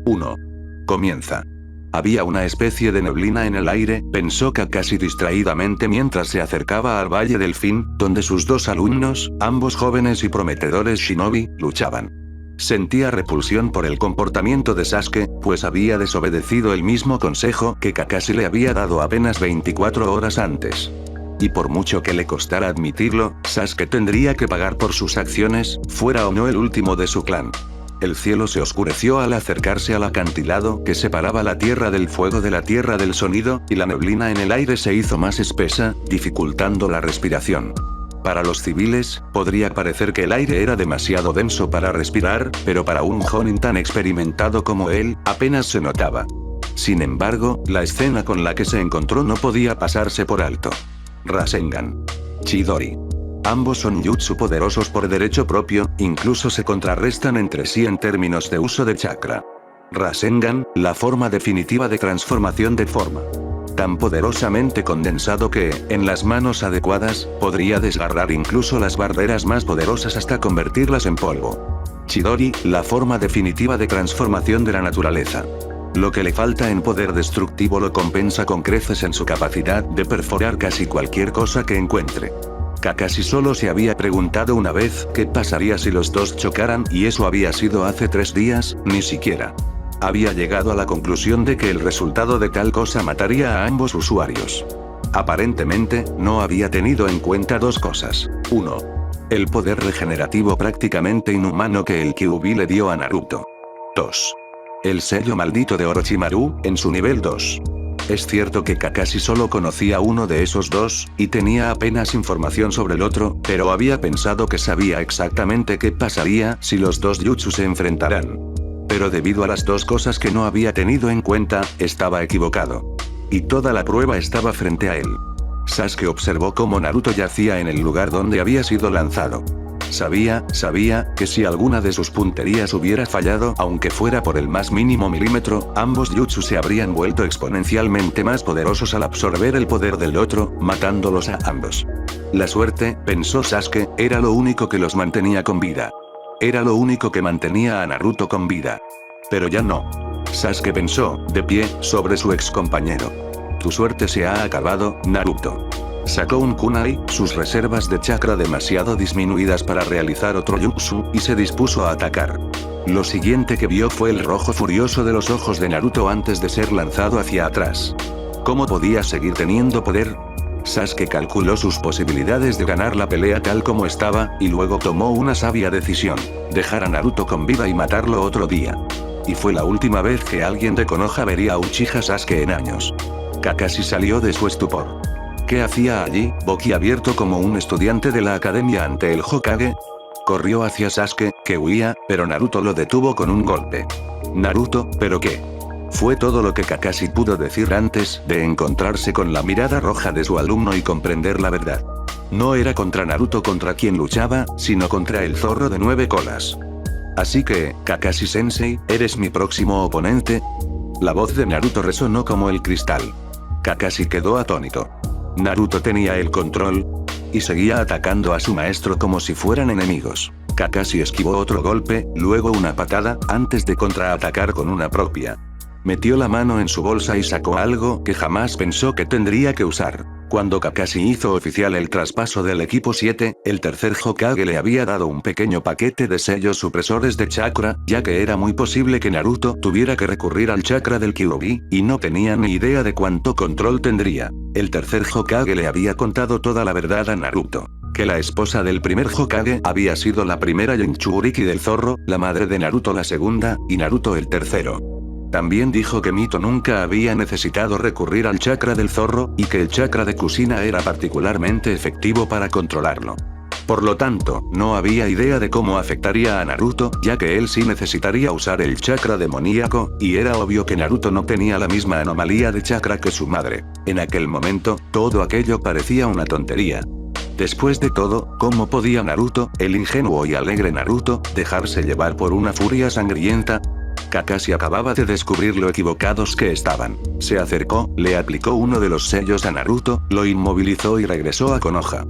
1. Comienza. Había una especie de neblina en el aire, pensó Kakashi distraídamente mientras se acercaba al Valle del Fin, donde sus dos alumnos, ambos jóvenes y prometedores shinobi, luchaban. Sentía repulsión por el comportamiento de Sasuke, pues había desobedecido el mismo consejo que Kakashi le había dado apenas 24 horas antes. Y por mucho que le costara admitirlo, Sasuke tendría que pagar por sus acciones, fuera o no el último de su clan. El cielo se oscureció al acercarse al acantilado que separaba la Tierra del Fuego de la Tierra del Sonido, y la neblina en el aire se hizo más espesa, dificultando la respiración. Para los civiles, podría parecer que el aire era demasiado denso para respirar, pero para un Jonin tan experimentado como él, apenas se notaba. Sin embargo, la escena con la que se encontró no podía pasarse por alto. Rasengan. Chidori. Ambos son jutsu poderosos por derecho propio, incluso se contrarrestan entre sí en términos de uso de chakra. Rasengan, la forma definitiva de transformación de forma. Tan poderosamente condensado que, en las manos adecuadas, podría desgarrar incluso las barreras más poderosas hasta convertirlas en polvo. Chidori, la forma definitiva de transformación de la naturaleza. Lo que le falta en poder destructivo lo compensa con creces en su capacidad de perforar casi cualquier cosa que encuentre. Kakashi solo se había preguntado una vez qué pasaría si los dos chocaran, y eso había sido hace 3 días, ni siquiera. Había llegado a la conclusión de que el resultado de tal cosa mataría a ambos usuarios. Aparentemente, no había tenido en cuenta dos cosas. 1. El poder regenerativo prácticamente inhumano que el Kyuubi le dio a Naruto. 2. El sello maldito de Orochimaru, en su nivel 2. Es cierto que Kakashi solo conocía uno de esos dos, y tenía apenas información sobre el otro, pero había pensado que sabía exactamente qué pasaría si los dos jutsu se enfrentaran. Pero debido a las dos cosas que no había tenido en cuenta, estaba equivocado. Y toda la prueba estaba frente a él. Sasuke observó cómo Naruto yacía en el lugar donde había sido lanzado. Sabía que si alguna de sus punterías hubiera fallado, aunque fuera por el más mínimo milímetro, ambos jutsu se habrían vuelto exponencialmente más poderosos al absorber el poder del otro, matándolos a ambos. La suerte, pensó Sasuke, era lo único que los mantenía con vida. Era lo único que mantenía a Naruto con vida. Pero ya no. Sasuke pensó, de pie, sobre su ex compañero. Tu suerte se ha acabado, Naruto. Sacó un kunai, sus reservas de chakra demasiado disminuidas para realizar otro jutsu, y se dispuso a atacar. Lo siguiente que vio fue el rojo furioso de los ojos de Naruto antes de ser lanzado hacia atrás. ¿Cómo podía seguir teniendo poder? Sasuke calculó sus posibilidades de ganar la pelea tal como estaba, y luego tomó una sabia decisión: dejar a Naruto con vida y matarlo otro día. Y fue la última vez que alguien de Konoha vería a Uchiha Sasuke en años. Kakashi salió de su estupor. ¿Qué hacía allí, boquiabierto como un estudiante de la academia ante el Hokage? Corrió hacia Sasuke, que huía, pero Naruto lo detuvo con un golpe. Naruto, ¿pero qué? Fue todo lo que Kakashi pudo decir antes de encontrarse con la mirada roja de su alumno y comprender la verdad. No era contra Naruto contra quien luchaba, sino contra el zorro de 9 colas. Así que, Kakashi-sensei, ¿eres mi próximo oponente? La voz de Naruto resonó como el cristal. Kakashi quedó atónito. Naruto tenía el control y seguía atacando a su maestro como si fueran enemigos. Kakashi esquivó otro golpe, luego una patada, antes de contraatacar con una propia. Metió la mano en su bolsa y sacó algo que jamás pensó que tendría que usar. Cuando Kakashi hizo oficial el traspaso del equipo 7, el tercer Hokage le había dado un pequeño paquete de sellos supresores de chakra, ya que era muy posible que Naruto tuviera que recurrir al chakra del Kyuubi, y no tenía ni idea de cuánto control tendría. El tercer Hokage le había contado toda la verdad a Naruto. Que la esposa del primer Hokage había sido la primera Jinchuriki del zorro, la madre de Naruto la segunda, y Naruto el tercero. También dijo que Mito nunca había necesitado recurrir al chakra del zorro, y que el chakra de Kushina era particularmente efectivo para controlarlo. Por lo tanto, no había idea de cómo afectaría a Naruto, ya que él sí necesitaría usar el chakra demoníaco, y era obvio que Naruto no tenía la misma anomalía de chakra que su madre. En aquel momento, todo aquello parecía una tontería. Después de todo, ¿cómo podía Naruto, el ingenuo y alegre Naruto, dejarse llevar por una furia sangrienta? Kakashi acababa de descubrir lo equivocados que estaban. Se acercó, le aplicó uno de los sellos a Naruto, lo inmovilizó y regresó a Konoha.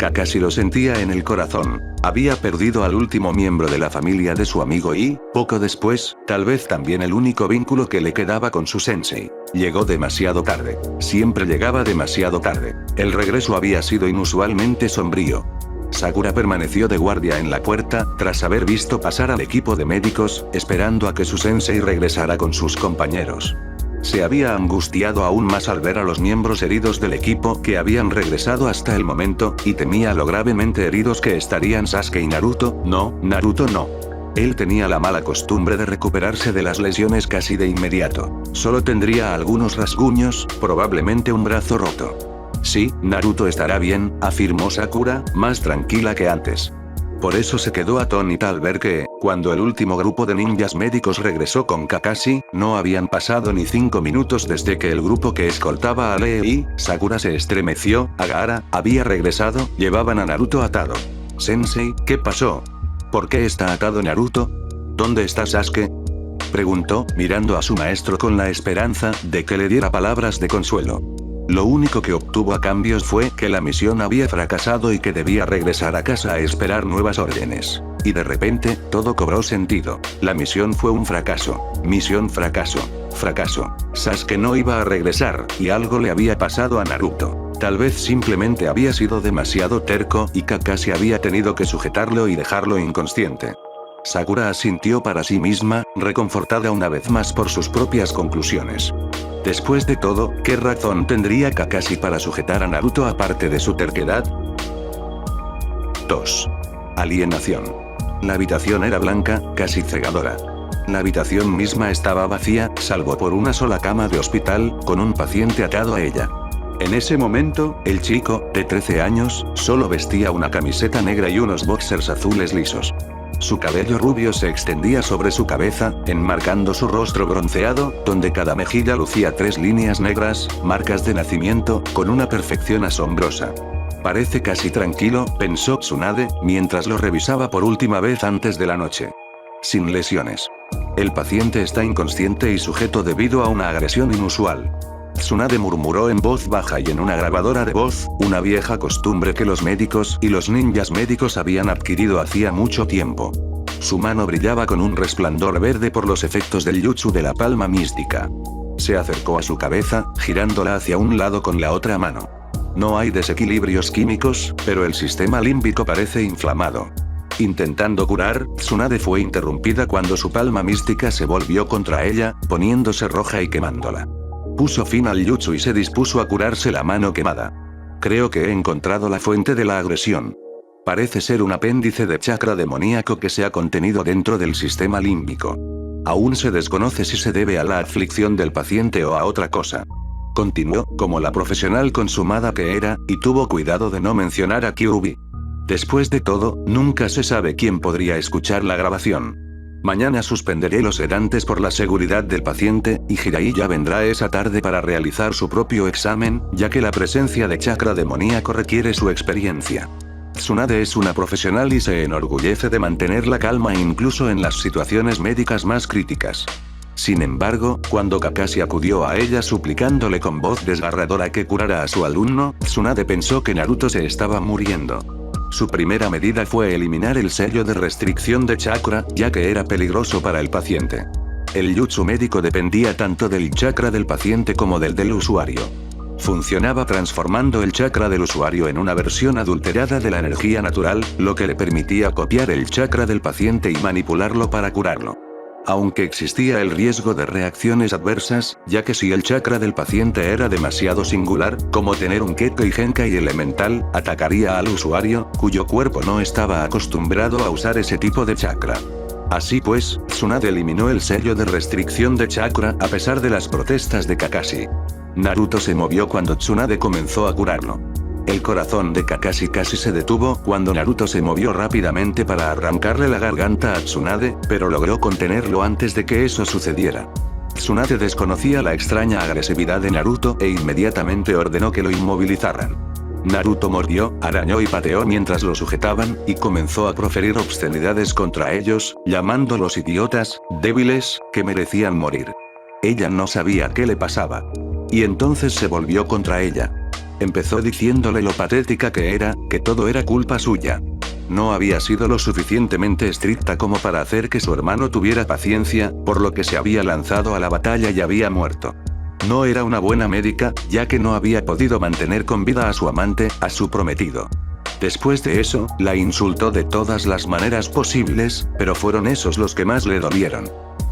Kakashi lo sentía en el corazón. Había perdido al último miembro de la familia de su amigo y, poco después, tal vez también el único vínculo que le quedaba con su sensei. Llegó demasiado tarde. Siempre llegaba demasiado tarde. El regreso había sido inusualmente sombrío. Sakura permaneció de guardia en la puerta, tras haber visto pasar al equipo de médicos, esperando a que su sensei regresara con sus compañeros. Se había angustiado aún más al ver a los miembros heridos del equipo que habían regresado hasta el momento, y temía lo gravemente heridos que estarían Sasuke y Naruto. No, Naruto no. Él tenía la mala costumbre de recuperarse de las lesiones casi de inmediato. Solo tendría algunos rasguños, probablemente un brazo roto. Sí, Naruto estará bien, afirmó Sakura, más tranquila que antes. Por eso se quedó atónita al ver que, cuando el último grupo de ninjas médicos regresó con Kakashi, no habían pasado ni 5 minutos desde que el grupo que escoltaba a Lee y Sakura se estremeció. Gaara había regresado, llevaban a Naruto atado. Sensei, ¿qué pasó? ¿Por qué está atado Naruto? ¿Dónde está Sasuke? Preguntó, mirando a su maestro con la esperanza de que le diera palabras de consuelo. Lo único que obtuvo a cambio fue que la misión había fracasado y que debía regresar a casa a esperar nuevas órdenes. Y de repente, todo cobró sentido. La misión fue un fracaso. Misión fracaso. Fracaso. Sasuke no iba a regresar, y algo le había pasado a Naruto. Tal vez simplemente había sido demasiado terco y Kakashi había tenido que sujetarlo y dejarlo inconsciente. Sakura asintió para sí misma, reconfortada una vez más por sus propias conclusiones. Después de todo, ¿qué razón tendría Kakashi para sujetar a Naruto aparte de su terquedad? 2. Alienación. La habitación era blanca, casi cegadora. La habitación misma estaba vacía, salvo por una sola cama de hospital, con un paciente atado a ella. En ese momento, el chico, de 13 años, solo vestía una camiseta negra y unos boxers azules lisos. Su cabello rubio se extendía sobre su cabeza, enmarcando su rostro bronceado, donde cada mejilla lucía 3 líneas negras, marcas de nacimiento, con una perfección asombrosa. Parece casi tranquilo, pensó Tsunade, mientras lo revisaba por última vez antes de la noche. Sin lesiones. El paciente está inconsciente y sujeto debido a una agresión inusual. Tsunade murmuró en voz baja y en una grabadora de voz, una vieja costumbre que los médicos y los ninjas médicos habían adquirido hacía mucho tiempo. Su mano brillaba con un resplandor verde por los efectos del jutsu de la palma mística. Se acercó a su cabeza, girándola hacia un lado con la otra mano. No hay desequilibrios químicos, pero el sistema límbico parece inflamado. Intentando curar, Tsunade fue interrumpida cuando su palma mística se volvió contra ella, poniéndose roja y quemándola. Puso fin al jutsu y se dispuso a curarse la mano quemada. Creo que he encontrado la fuente de la agresión. Parece ser un apéndice de chakra demoníaco que se ha contenido dentro del sistema límbico. Aún se desconoce si se debe a la aflicción del paciente o a otra cosa. Continuó, como la profesional consumada que era, y tuvo cuidado de no mencionar a Kyuubi. Después de todo, nunca se sabe quién podría escuchar la grabación. Mañana suspenderé los sedantes por la seguridad del paciente, y Jiraiya vendrá esa tarde para realizar su propio examen, ya que la presencia de chakra demoníaco requiere su experiencia. Tsunade es una profesional y se enorgullece de mantener la calma incluso en las situaciones médicas más críticas. Sin embargo, cuando Kakashi acudió a ella suplicándole con voz desgarradora que curara a su alumno, Tsunade pensó que Naruto se estaba muriendo. Su primera medida fue eliminar el sello de restricción de chakra, ya que era peligroso para el paciente. El jutsu médico dependía tanto del chakra del paciente como del usuario. Funcionaba transformando el chakra del usuario en una versión adulterada de la energía natural, lo que le permitía copiar el chakra del paciente y manipularlo para curarlo. Aunque existía el riesgo de reacciones adversas, ya que si el chakra del paciente era demasiado singular, como tener un Kekkei y Genkai elemental, atacaría al usuario, cuyo cuerpo no estaba acostumbrado a usar ese tipo de chakra. Así pues, Tsunade eliminó el sello de restricción de chakra a pesar de las protestas de Kakashi. Naruto se movió cuando Tsunade comenzó a curarlo. El corazón de Kakashi casi se detuvo cuando Naruto se movió rápidamente para arrancarle la garganta a Tsunade, pero logró contenerlo antes de que eso sucediera. Tsunade desconocía la extraña agresividad de Naruto e inmediatamente ordenó que lo inmovilizaran. Naruto mordió, arañó y pateó mientras lo sujetaban, y comenzó a proferir obscenidades contra ellos, llamándolos idiotas, débiles, que merecían morir. Ella no sabía qué le pasaba. Y entonces se volvió contra ella. Empezó diciéndole lo patética que era, que todo era culpa suya. No había sido lo suficientemente estricta como para hacer que su hermano tuviera paciencia, por lo que se había lanzado a la batalla y había muerto. No era una buena médica, ya que no había podido mantener con vida a su amante, a su prometido. Después de eso, la insultó de todas las maneras posibles, pero fueron esos los que más le dolieron.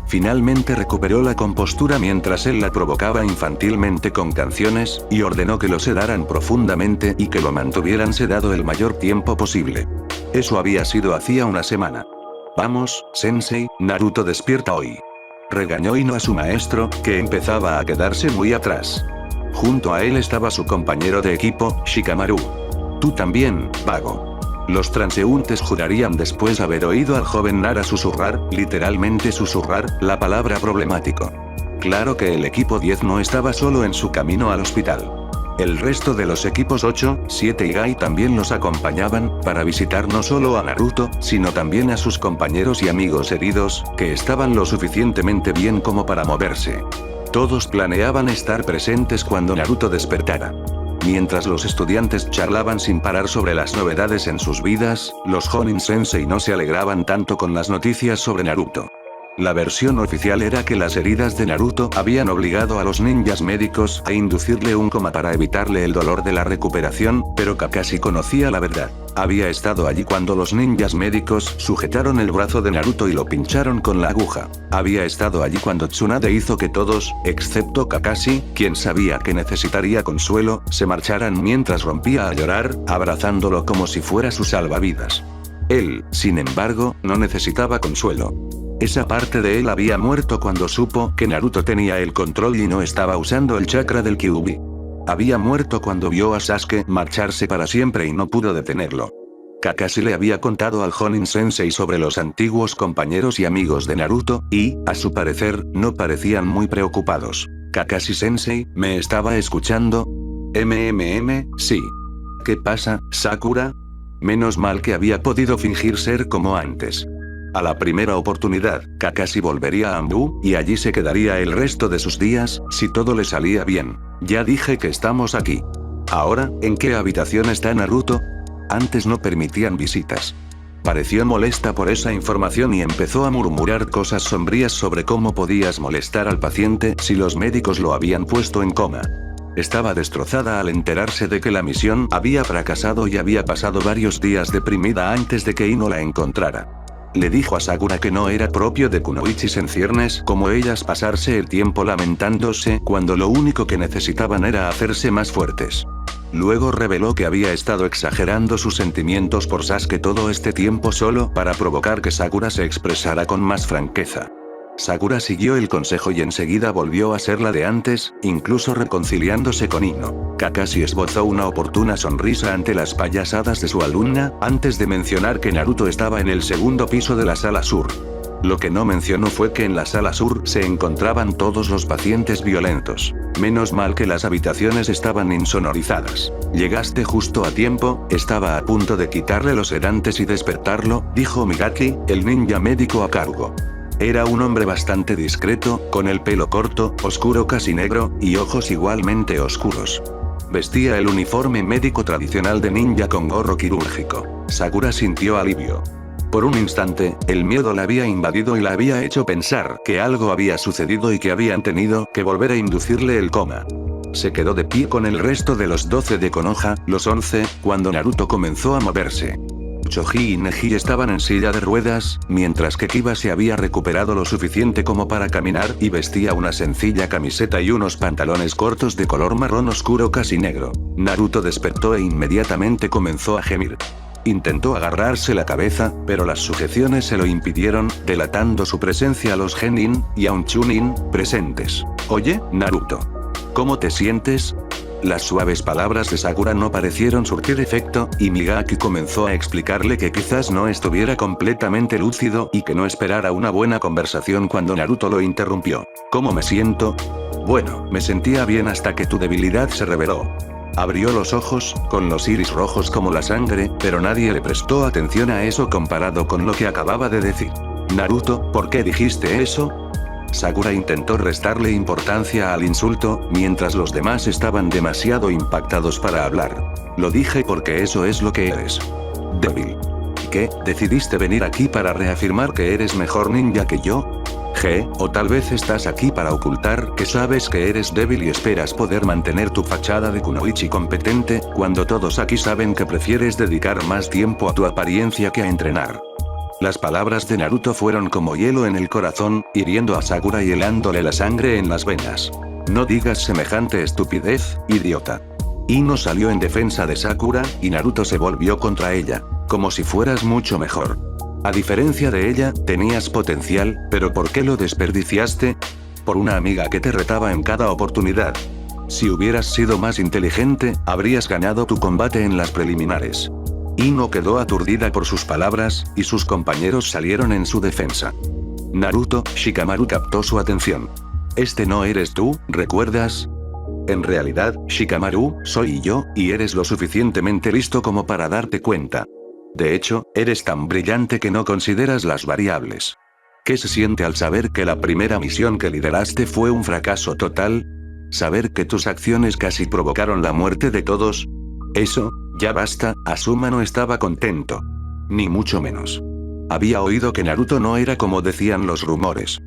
Finalmente recuperó la compostura mientras él la provocaba infantilmente con canciones, y ordenó que lo sedaran profundamente y que lo mantuvieran sedado el mayor tiempo posible. Eso había sido hacía una semana. Vamos, sensei, Naruto despierta hoy. Regañó Ino a su maestro, que empezaba a quedarse muy atrás. Junto a él estaba su compañero de equipo, Shikamaru. Tú también, vago. Los transeúntes jurarían después haber oído al joven Nara susurrar, literalmente susurrar, la palabra problemático. Claro que el equipo 10 no estaba solo en su camino al hospital. El resto de los equipos 8, 7 y Gai también los acompañaban, para visitar no solo a Naruto, sino también a sus compañeros y amigos heridos, que estaban lo suficientemente bien como para moverse. Todos planeaban estar presentes cuando Naruto despertara. Mientras los estudiantes charlaban sin parar sobre las novedades en sus vidas, los Jonin Sensei no se alegraban tanto con las noticias sobre Naruto. La versión oficial era que las heridas de Naruto habían obligado a los ninjas médicos a inducirle un coma para evitarle el dolor de la recuperación, pero Kakashi conocía la verdad. Había estado allí cuando los ninjas médicos sujetaron el brazo de Naruto y lo pincharon con la aguja. Había estado allí cuando Tsunade hizo que todos, excepto Kakashi, quien sabía que necesitaría consuelo, se marcharan mientras rompía a llorar, abrazándolo como si fuera su salvavidas. Él, sin embargo, no necesitaba consuelo. Esa parte de él había muerto cuando supo que Naruto tenía el control y no estaba usando el chakra del Kyuubi. Había muerto cuando vio a Sasuke marcharse para siempre y no pudo detenerlo. Kakashi le había contado al Jonin Sensei sobre los antiguos compañeros y amigos de Naruto, y, a su parecer, no parecían muy preocupados. Kakashi Sensei, ¿me estaba escuchando? Sí. ¿Qué pasa, Sakura? Menos mal que había podido fingir ser como antes. A la primera oportunidad, Kakashi volvería a Anbu, y allí se quedaría el resto de sus días, si todo le salía bien. Ya dije que estamos aquí. Ahora, ¿en qué habitación está Naruto? Antes no permitían visitas. Pareció molesta por esa información y empezó a murmurar cosas sombrías sobre cómo podías molestar al paciente si los médicos lo habían puesto en coma. Estaba destrozada al enterarse de que la misión había fracasado y había pasado varios días deprimida antes de que Ino la encontrara. Le dijo a Sakura que no era propio de kunoichis en ciernes como ellas pasarse el tiempo lamentándose cuando lo único que necesitaban era hacerse más fuertes. Luego reveló que había estado exagerando sus sentimientos por Sasuke todo este tiempo solo para provocar que Sakura se expresara con más franqueza. Sakura siguió el consejo y enseguida volvió a ser la de antes, incluso reconciliándose con Ino. Kakashi esbozó una oportuna sonrisa ante las payasadas de su alumna, antes de mencionar que Naruto estaba en el segundo piso de la sala sur. Lo que no mencionó fue que en la sala sur se encontraban todos los pacientes violentos. Menos mal que las habitaciones estaban insonorizadas. Llegaste justo a tiempo, estaba a punto de quitarle los sedantes y despertarlo, dijo Migaki, el ninja médico a cargo. Era un hombre bastante discreto, con el pelo corto, oscuro casi negro, y ojos igualmente oscuros. Vestía el uniforme médico tradicional de ninja con gorro quirúrgico. Sakura sintió alivio. Por un instante, el miedo la había invadido y la había hecho pensar que algo había sucedido y que habían tenido que volver a inducirle el coma. Se quedó de pie con el resto de los 12 de Konoha, los 11, cuando Naruto comenzó a moverse. Choji y Neji estaban en silla de ruedas, mientras que Kiba se había recuperado lo suficiente como para caminar y vestía una sencilla camiseta y unos pantalones cortos de color marrón oscuro casi negro. Naruto despertó e inmediatamente comenzó a gemir. Intentó agarrarse la cabeza, pero las sujeciones se lo impidieron, delatando su presencia a los Genin y a un Chunin presentes. Oye, Naruto. ¿Cómo te sientes? Las suaves palabras de Sakura no parecieron surtir efecto, y Migaki comenzó a explicarle que quizás no estuviera completamente lúcido y que no esperara una buena conversación cuando Naruto lo interrumpió. ¿Cómo me siento? Bueno, me sentía bien hasta que tu debilidad se reveló. Abrió los ojos, con los iris rojos como la sangre, pero nadie le prestó atención a eso comparado con lo que acababa de decir. Naruto, ¿por qué dijiste eso? Sakura intentó restarle importancia al insulto, mientras los demás estaban demasiado impactados para hablar. Lo dije porque eso es lo que eres. Débil. ¿Qué? ¿Decidiste venir aquí para reafirmar que eres mejor ninja que yo? ¿O tal vez estás aquí para ocultar que sabes que eres débil y esperas poder mantener tu fachada de kunoichi competente, cuando todos aquí saben que prefieres dedicar más tiempo a tu apariencia que a entrenar? Las palabras de Naruto fueron como hielo en el corazón, hiriendo a Sakura y helándole la sangre en las venas. No digas semejante estupidez, idiota. Ino salió en defensa de Sakura, y Naruto se volvió contra ella. Como si fueras mucho mejor. A diferencia de ella, tenías potencial, pero ¿por qué lo desperdiciaste? Por una amiga que te retaba en cada oportunidad. Si hubieras sido más inteligente, habrías ganado tu combate en las preliminares. Ino quedó aturdida por sus palabras, y sus compañeros salieron en su defensa. Naruto, Shikamaru captó su atención. Este no eres tú, ¿recuerdas? En realidad, Shikamaru, soy yo, y eres lo suficientemente listo como para darte cuenta. De hecho, eres tan brillante que no consideras las variables. ¿Qué se siente al saber que la primera misión que lideraste fue un fracaso total? ¿Saber que tus acciones casi provocaron la muerte de todos? Eso, ya basta, Asuma no estaba contento. Ni mucho menos. Había oído que Naruto no era como decían los rumores.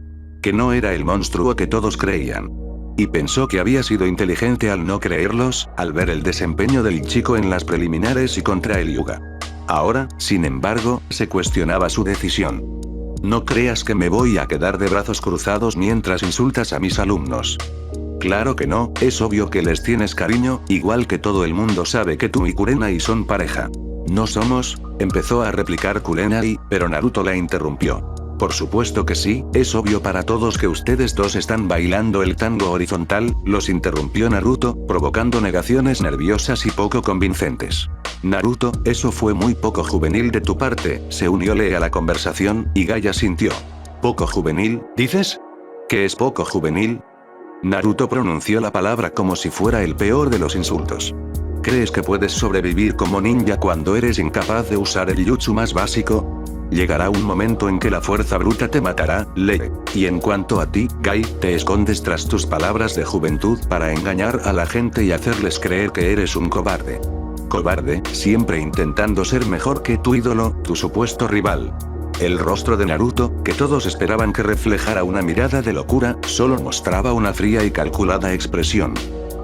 Que no era el monstruo que todos creían. Y pensó que había sido inteligente al no creerlos, al ver el desempeño del chico en las preliminares y contra el Hyuga. Ahora, sin embargo, se cuestionaba su decisión. No creas que me voy a quedar de brazos cruzados mientras insultas a mis alumnos. Claro que no, es obvio que les tienes cariño, igual que todo el mundo sabe que tú y Kurenai son pareja. ¿No somos? Empezó a replicar Kurenai, pero Naruto la interrumpió. Por supuesto que sí, es obvio para todos que ustedes dos están bailando el tango horizontal, los interrumpió Naruto, provocando negaciones nerviosas y poco convincentes. Naruto, eso fue muy poco juvenil de tu parte, se unió Lee a la conversación, y Gaia sintió. ¿Poco juvenil, dices? ¿Qué es poco juvenil? Naruto pronunció la palabra como si fuera el peor de los insultos. ¿Crees que puedes sobrevivir como ninja cuando eres incapaz de usar el jutsu más básico? Llegará un momento en que la fuerza bruta te matará, Lee. Y en cuanto a ti, Gai, te escondes tras tus palabras de juventud para engañar a la gente y hacerles creer que eres un cobarde. Cobarde, siempre intentando ser mejor que tu ídolo, tu supuesto rival. El rostro de Naruto, que todos esperaban que reflejara una mirada de locura, solo mostraba una fría y calculada expresión.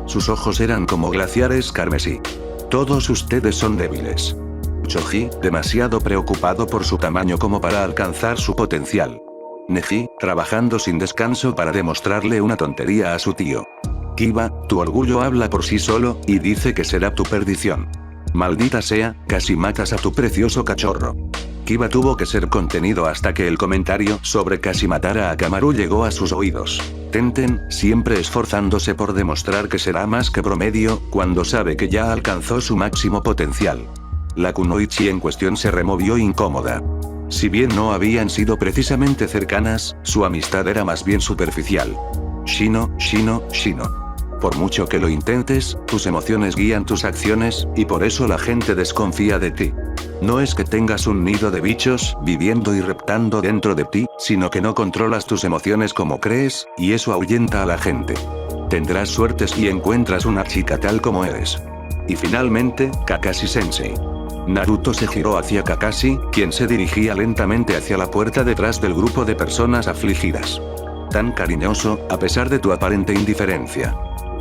Sus ojos eran como glaciares carmesí. Todos ustedes son débiles. Choji, demasiado preocupado por su tamaño como para alcanzar su potencial. Neji, trabajando sin descanso para demostrarle una tontería a su tío. Kiba, tu orgullo habla por sí solo, y dice que será tu perdición. Maldita sea, casi matas a tu precioso cachorro. Kiba tuvo que ser contenido hasta que el comentario sobre casi matar a Akamaru llegó a sus oídos. Tenten, siempre esforzándose por demostrar que será más que promedio, cuando sabe que ya alcanzó su máximo potencial. La kunoichi en cuestión se removió incómoda. Si bien no habían sido precisamente cercanas, su amistad era más bien superficial. Shino. Por mucho que lo intentes, tus emociones guían tus acciones, y por eso la gente desconfía de ti. No es que tengas un nido de bichos, viviendo y reptando dentro de ti, sino que no controlas tus emociones como crees, y eso ahuyenta a la gente. Tendrás suerte si encuentras una chica tal como eres. Y finalmente, Kakashi-sensei. Naruto se giró hacia Kakashi, quien se dirigía lentamente hacia la puerta detrás del grupo de personas afligidas. Tan cariñoso, a pesar de tu aparente indiferencia.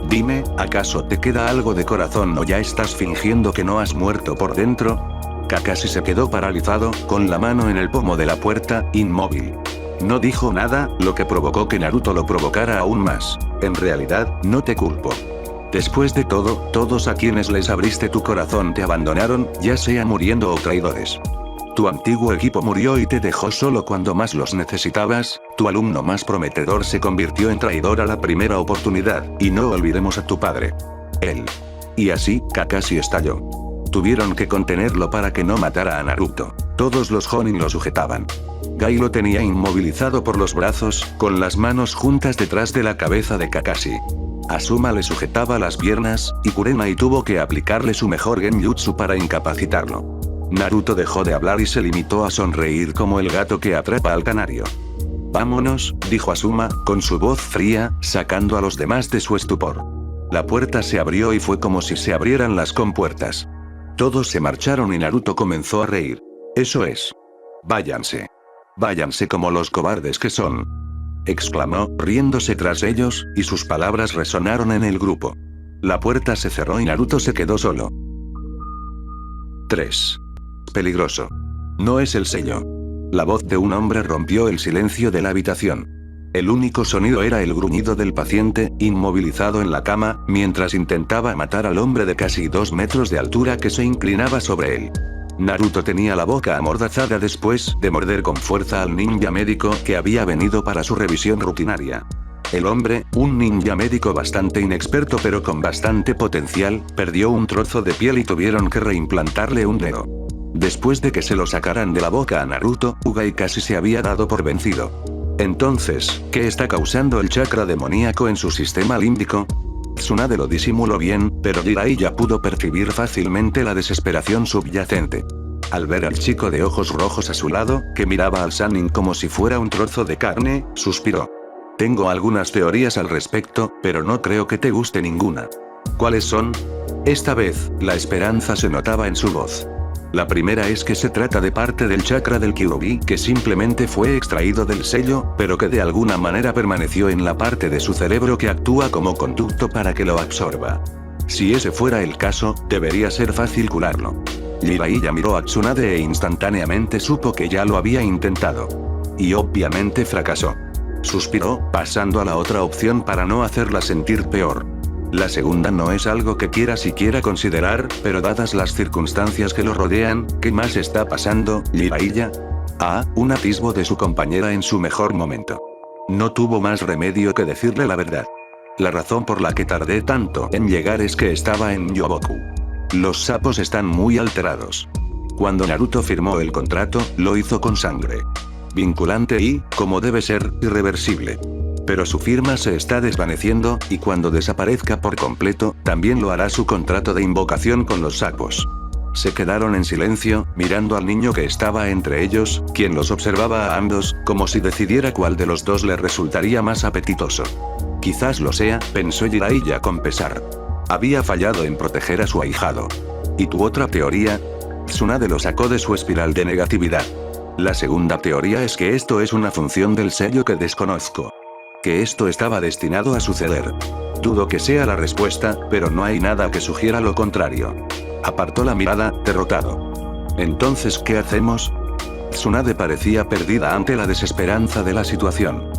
Dime, ¿acaso te queda algo de corazón o ya estás fingiendo que no has muerto por dentro? Kakashi se quedó paralizado, con la mano en el pomo de la puerta, inmóvil. No dijo nada, lo que provocó que Naruto lo provocara aún más. En realidad, no te culpo. Después de todo, todos a quienes les abriste tu corazón te abandonaron, ya sea muriendo o traidores. Tu antiguo equipo murió y te dejó solo cuando más los necesitabas, tu alumno más prometedor se convirtió en traidor a la primera oportunidad, y no olvidemos a tu padre. Él. Y así, Kakashi estalló. Tuvieron que contenerlo para que no matara a Naruto. Todos los Jonin lo sujetaban. Gai lo tenía inmovilizado por los brazos, con las manos juntas detrás de la cabeza de Kakashi. Asuma le sujetaba las piernas, y Kurenai tuvo que aplicarle su mejor genjutsu para incapacitarlo. Naruto dejó de hablar y se limitó a sonreír como el gato que atrapa al canario. Vámonos, dijo Asuma, con su voz fría, sacando a los demás de su estupor. La puerta se abrió y fue como si se abrieran las compuertas. Todos se marcharon y Naruto comenzó a reír. Eso es. Váyanse. Váyanse como los cobardes que son. Exclamó, riéndose tras ellos, y sus palabras resonaron en el grupo. La puerta se cerró y Naruto se quedó solo. 3. Peligroso. No es el sello. La voz de un hombre rompió el silencio de la habitación. El único sonido era el gruñido del paciente, inmovilizado en la cama, mientras intentaba matar al hombre de casi 2 metros de altura que se inclinaba sobre él. Naruto tenía la boca amordazada después de morder con fuerza al ninja médico que había venido para su revisión rutinaria. El hombre, un ninja médico bastante inexperto pero con bastante potencial, perdió un trozo de piel y tuvieron que reimplantarle un dedo. Después de que se lo sacaran de la boca a Naruto, Ugai casi se había dado por vencido. Entonces, ¿qué está causando el chakra demoníaco en su sistema límbico? Tsunade lo disimuló bien, pero Jiraiya pudo percibir fácilmente la desesperación subyacente. Al ver al chico de ojos rojos a su lado, que miraba al Sannin como si fuera un trozo de carne, suspiró. Tengo algunas teorías al respecto, pero no creo que te guste ninguna. ¿Cuáles son? Esta vez, la esperanza se notaba en su voz. La primera es que se trata de parte del chakra del Kyuubi que simplemente fue extraído del sello, pero que de alguna manera permaneció en la parte de su cerebro que actúa como conducto para que lo absorba. Si ese fuera el caso, debería ser fácil curarlo. Jiraiya miró a Tsunade e instantáneamente supo que ya lo había intentado. Y obviamente fracasó. Suspiró, pasando a la otra opción para no hacerla sentir peor. La segunda no es algo que quiera siquiera considerar, pero dadas las circunstancias que lo rodean, ¿qué más está pasando, Jiraiya? Un atisbo de su compañera en su mejor momento. No tuvo más remedio que decirle la verdad. La razón por la que tardé tanto en llegar es que estaba en Yoboku. Los sapos están muy alterados. Cuando Naruto firmó el contrato, lo hizo con sangre. Vinculante y, como debe ser, irreversible. Pero su firma se está desvaneciendo, y cuando desaparezca por completo, también lo hará su contrato de invocación con los sapos. Se quedaron en silencio, mirando al niño que estaba entre ellos, quien los observaba a ambos, como si decidiera cuál de los dos le resultaría más apetitoso. Quizás lo sea, pensó Jiraiya con pesar. Había fallado en proteger a su ahijado. ¿Y tu otra teoría? Tsunade lo sacó de su espiral de negatividad. La segunda teoría es que esto es una función del sello que desconozco. Que esto estaba destinado a suceder. Dudo que sea la respuesta, pero no hay nada que sugiera lo contrario. Apartó la mirada, derrotado. Entonces, ¿qué hacemos? Tsunade parecía perdida ante la desesperanza de la situación.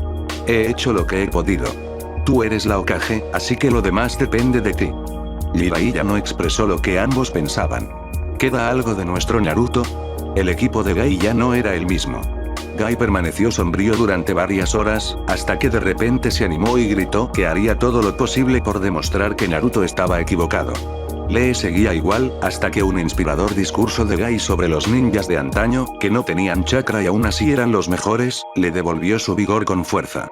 He hecho lo que he podido. Tú eres la Hokage, así que lo demás depende de ti. Jiraiya no expresó lo que ambos pensaban. ¿Queda algo de nuestro Naruto? El equipo de Gai ya no era el mismo. Gai permaneció sombrío durante varias horas, hasta que de repente se animó y gritó que haría todo lo posible por demostrar que Naruto estaba equivocado. Lee seguía igual, hasta que un inspirador discurso de Gai sobre los ninjas de antaño, que no tenían chakra y aún así eran los mejores, le devolvió su vigor con fuerza.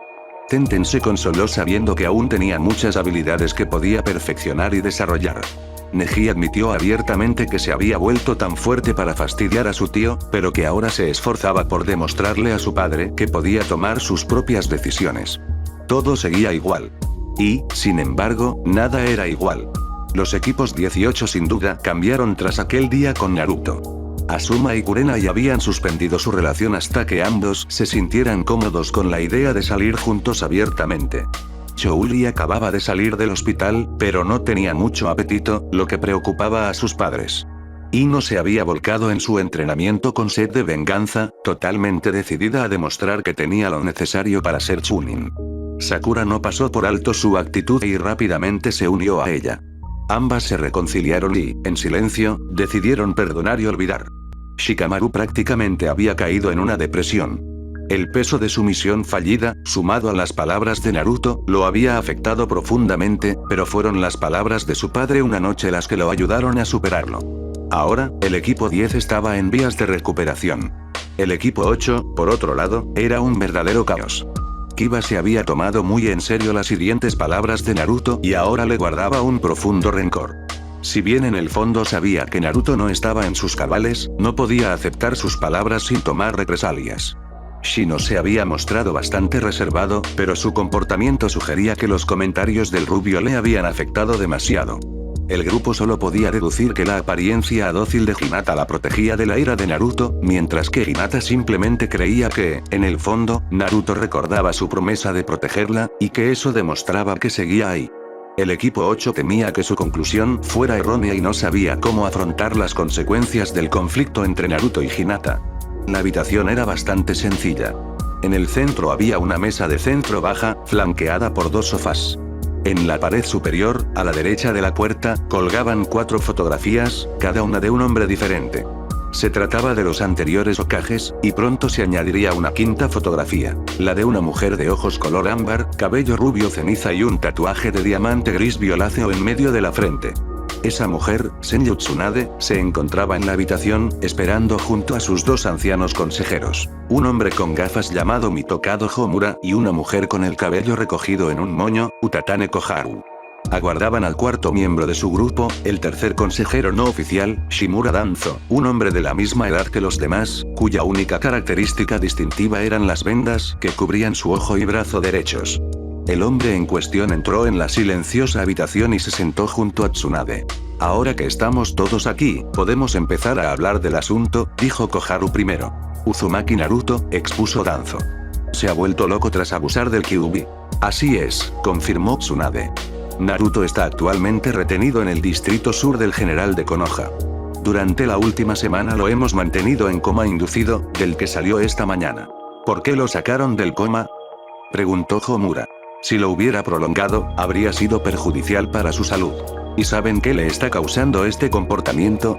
Tenten se consoló sabiendo que aún tenía muchas habilidades que podía perfeccionar y desarrollar. Neji admitió abiertamente que se había vuelto tan fuerte para fastidiar a su tío, pero que ahora se esforzaba por demostrarle a su padre que podía tomar sus propias decisiones. Todo seguía igual. Y, sin embargo, nada era igual. Los equipos 18 sin duda cambiaron tras aquel día con Naruto. Asuma y Kurenai habían suspendido su relación hasta que ambos se sintieran cómodos con la idea de salir juntos abiertamente. Chouli acababa de salir del hospital, pero no tenía mucho apetito, lo que preocupaba a sus padres. Ino se había volcado en su entrenamiento con sed de venganza, totalmente decidida a demostrar que tenía lo necesario para ser Chunin. Sakura no pasó por alto su actitud y rápidamente se unió a ella. Ambas se reconciliaron y, en silencio, decidieron perdonar y olvidar. Shikamaru prácticamente había caído en una depresión. El peso de su misión fallida, sumado a las palabras de Naruto, lo había afectado profundamente, pero fueron las palabras de su padre una noche las que lo ayudaron a superarlo. Ahora, el equipo 10 estaba en vías de recuperación. El equipo 8, por otro lado, era un verdadero caos. Kiba se había tomado muy en serio las hirientes palabras de Naruto y ahora le guardaba un profundo rencor. Si bien en el fondo sabía que Naruto no estaba en sus cabales, no podía aceptar sus palabras sin tomar represalias. Shino se había mostrado bastante reservado, pero su comportamiento sugería que los comentarios del rubio le habían afectado demasiado. El grupo solo podía deducir que la apariencia dócil de Hinata la protegía de la ira de Naruto, mientras que Hinata simplemente creía que, en el fondo, Naruto recordaba su promesa de protegerla, y que eso demostraba que seguía ahí. El equipo 8 temía que su conclusión fuera errónea y no sabía cómo afrontar las consecuencias del conflicto entre Naruto y Hinata. La habitación era bastante sencilla. En el centro había una mesa de centro baja, flanqueada por 2 sofás. En la pared superior, a la derecha de la puerta, colgaban 4 fotografías, cada una de un hombre diferente. Se trataba de los anteriores Hokages, y pronto se añadiría una 5ª fotografía, la de una mujer de ojos color ámbar, cabello rubio ceniza y un tatuaje de diamante gris violáceo en medio de la frente. Esa mujer, Senju Tsunade, se encontraba en la habitación, esperando junto a sus 2 ancianos consejeros, un hombre con gafas llamado Mitokado Homura y una mujer con el cabello recogido en un moño, Utatane Koharu. Aguardaban al 4º miembro de su grupo, el 3er consejero no oficial, Shimura Danzo, un hombre de la misma edad que los demás, cuya única característica distintiva eran las vendas que cubrían su ojo y brazo derechos. El hombre en cuestión entró en la silenciosa habitación y se sentó junto a Tsunade. Ahora que estamos todos aquí, podemos empezar a hablar del asunto, dijo Koharu primero. Uzumaki Naruto, expuso Danzo. Se ha vuelto loco tras abusar del Kyuubi. Así es, confirmó Tsunade. Naruto está actualmente retenido en el distrito sur del general de Konoha. Durante la última semana lo hemos mantenido en coma inducido, del que salió esta mañana. ¿Por qué lo sacaron del coma?, preguntó Homura. Si lo hubiera prolongado, habría sido perjudicial para su salud. ¿Y saben qué le está causando este comportamiento?,